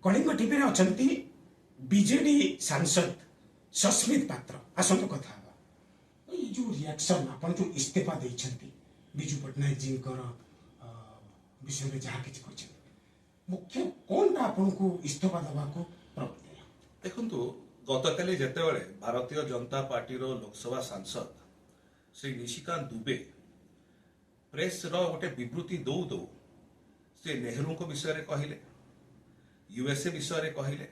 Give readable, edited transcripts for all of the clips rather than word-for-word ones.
Kalinga TV रे अछंती BJD सांसद सस्मित पात्र आसंत कथा ये जो रिएक्शन आपण जो इस्तीफा देइछंती बिजू पटनायक जी विषय में जहाँ किसी कहते मुख्य कौन आपन को इस्तीफा देवा को प्रवृत्ति देखु गतकाली जितेबाला भारतीय जनता पार्टी लोकसभा सांसद श्री निशिकांत दुबे प्रेस गोटे विवृत्ति दौ दौ से नेहरू को विषय रे कहले यूएसए विषय रे कहले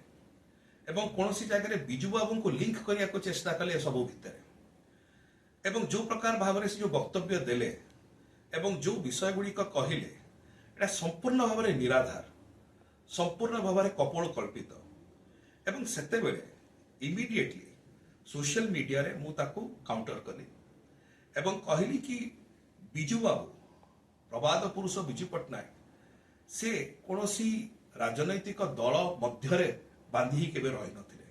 एवं कौन सी जगह बिजू बाबू को लिंक करने को चेष्टा कले सब भितर एवं जो प्रकार भाव से जो वक्तव्य देले एवं जो विषय गुड़िक कहले एटा संपूर्ण भाव में निराधार संपूर्ण भाव में कपोल कल्पित एवं सेते बेले इमिडिएटली सोशल मीडिया रे मु ताकू काउंटर कली एवं कहली कि बिजू बाबू प्रवाद पुरुष बिजू पटनायक से कौन सी राजनैतिक दल मध्य बांधी केबे रही नथिले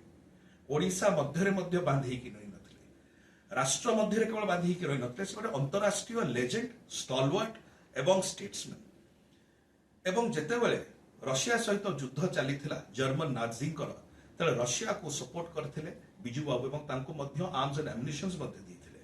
ओडिशा मध्य बांधी की रही नथिले राष्ट्र मध्य केवल बांधी की रही नथिले से गोटे अंतरराष्ट्रीय लेजेंड स्टॉलवर्ट एवं स्टेट्समैन एवं जेतेबेले रशिया सहित युद्ध चलीथिला जर्मन नाजींकर तेरे रशिया को सपोर्ट करथिले बिजू बाबू एवं तांको मध्य आर्म्स एंड एम्युनिशंस मध्य देथिले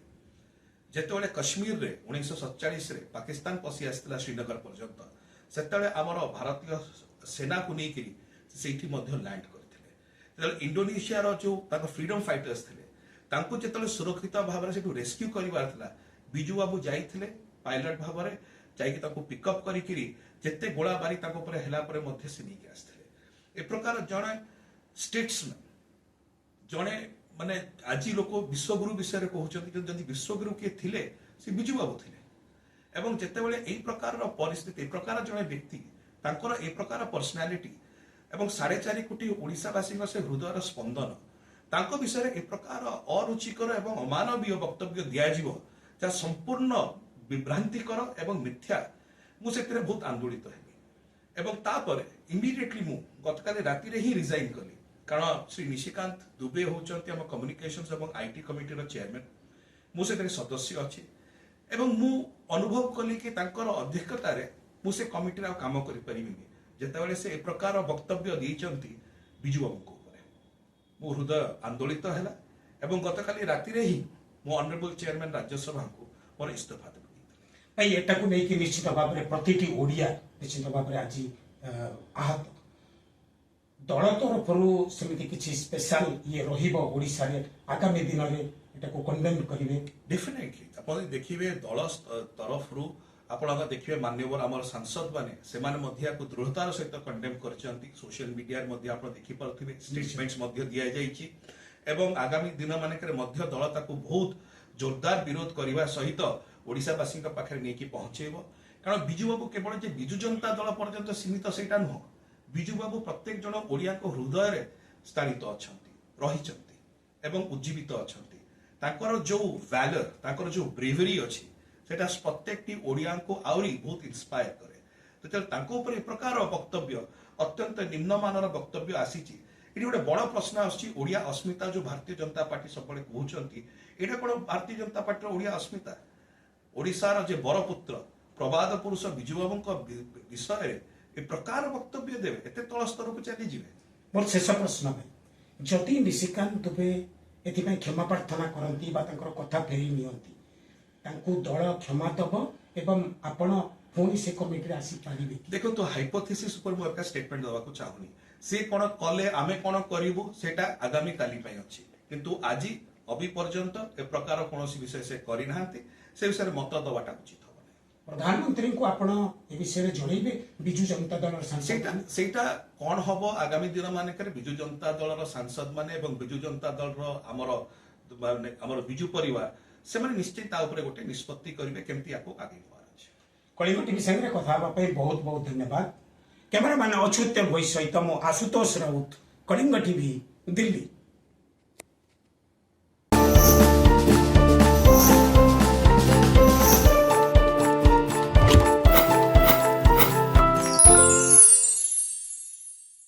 जेतेबेले कश्मीर रे 1947 रे पाकिस्तान पसी आस्थिला श्रीनगर पर्यंत सेतेबेले हमर भारतीय सेना को नहीं करी सेठी मध्य लैंड करथिले तेरे इंडोनेशिया रो जो ताको फ्रीडम फाइटर्स थिले तांको जेतेबेले सुरक्षित भाव से रेस्क्यू करिवार थिला बिजू बाबू जाइथिले पायलट भाव में जाइए पिकअप करी जिते गोलाबारी हेलापर से नहीं आसते ए प्रकार जड़े स्टेट्समैन जड़े माने आज लोक विश्वगुरु विषय कहते विश्वगुरु किए थिले से बिजू बाबू थिले एवं जितेबाला यही प्रकार परिस्थिति ए प्रकार जड़े व्यक्ति तांकर ए प्रकार पर्सनालीटी एवं 4.5 कोटी ओडिशावासी से हृदयर स्पंदन तांको विषय ए प्रकार अरुचिकर एवं अमानवीय वक्तव्य दिज्व जहाँ संपूर्ण विभ्रांतिकर एवं मिथ्या मुझे बहुत आंदोलित हेबी एवं तापर इमिडिएटली मु गतकाली राति रे ही रिजाइन कली कारण श्री निशिकांत दुबे होचंती हम कम्युनिकेशंस एवं आईटी कमिटी रो चेयरमैन मु से सदस्य अच्छी एवं मु अनुभव कली कि तांकर अध्यक्षता रे मु से कमिटी रा काम करि परिबिनी जेतेबेले से ए प्रकार वक्तव्य दैचंती बिजू बाबू को ऊपर मु हृदय आंदोलित हैला एवं गतकाली राति रे ही मु ऑनरेबल चेयरमैन राज्यसभा को मोर इस्तीफा देबी भाई एटा को नहीं निश्चित भाव में प्रतिटी ओडिया निश्चित भाव में आज आहत दल तरफ सेमती किसी स्पेशल ये रहिबो ओडिशा रे आगामी दिन रे एटा को कंडेम करिवे डेफिनेटली अपन देखिबे दल तरफ रु आपण देखिबे माननीय आमर सांसद माने सेमान मध्य को दृढ़तार सहित कंडेम करचंती सोशल मीडिया रे मध्य आपण देखि परथिबे स्टेटमेंट्स मध्य दिया जाईची एवं आगामी दिन मानकर मध्य दल ताकू बहुत जोरदार विरोध करने सहित ओडिशावासी पाखे नहीं पहुंचेब कारण बिजू बाबू केवल जे बिजू जनता दल पर्यंत सीमित से नुह बिजू बाबू प्रत्येक जन ओडिया हृदय स्थानित अच्छा रही उज्जीवित अच्छा जो वैलर ताकर जो ब्रेवरी अच्छी सेटा प्रत्येक ओडिया को आहरी बहुत इंस्पायर करे तो प्रकार वक्तव्य अत्यंत निम्नमानर वक्तव्य आसी ये गोटे बड़ प्रश्न आसिया अस्मिता जो भारतीय जनता पार्टी सब कहते यहाँ कौन भारतीय जनता पार्टी ओडिया अस्मिता ओडिशार जे बरपुत्र प्रवाद पुरुष बिजू बाबू विषय ए प्रकार वक्तव्य देवे एते तल स्तर को चली जीवे मोर शेष प्रश्न भाई जदि निशिकांत दुबे एथिपाई क्षमा प्रार्थना करती कथा फेरी नियंती तांकु दल क्षमा दब एवं आपण पुणी से कमिटी आसी पारिबे देखो तो हाइपोथेसिस ऊपर मु एक स्टेटमेंट देवा को चाहूनी से कोन कले आमे कोन करिवु सेटा आगामी काली पई अछि किंतु आज अभी पर्यंत ए प्रकार कौन विषय से करि नाहंती से विषय मत दवाटा उचित हो प्रधानमंत्री को आपण ए विषय जणैबे बिजू जनता दल सांसद सेटा कोन हबो आगामी दिन मानकर बिजू जनता दल सांसद माने एवं बिजू जनता दल हमर बिजू परिवार से माने निश्चित ता ऊपर गोटे निष्पत्ति करिवे केमती आको आगे अछि कलिंग टीवी संगे कथा हबा पई बहुत बहुत धन्यवाद कैमरामैन अच्युत भोई सहित मो आशुतोष राउत कलिंग टीवी दिल्ली।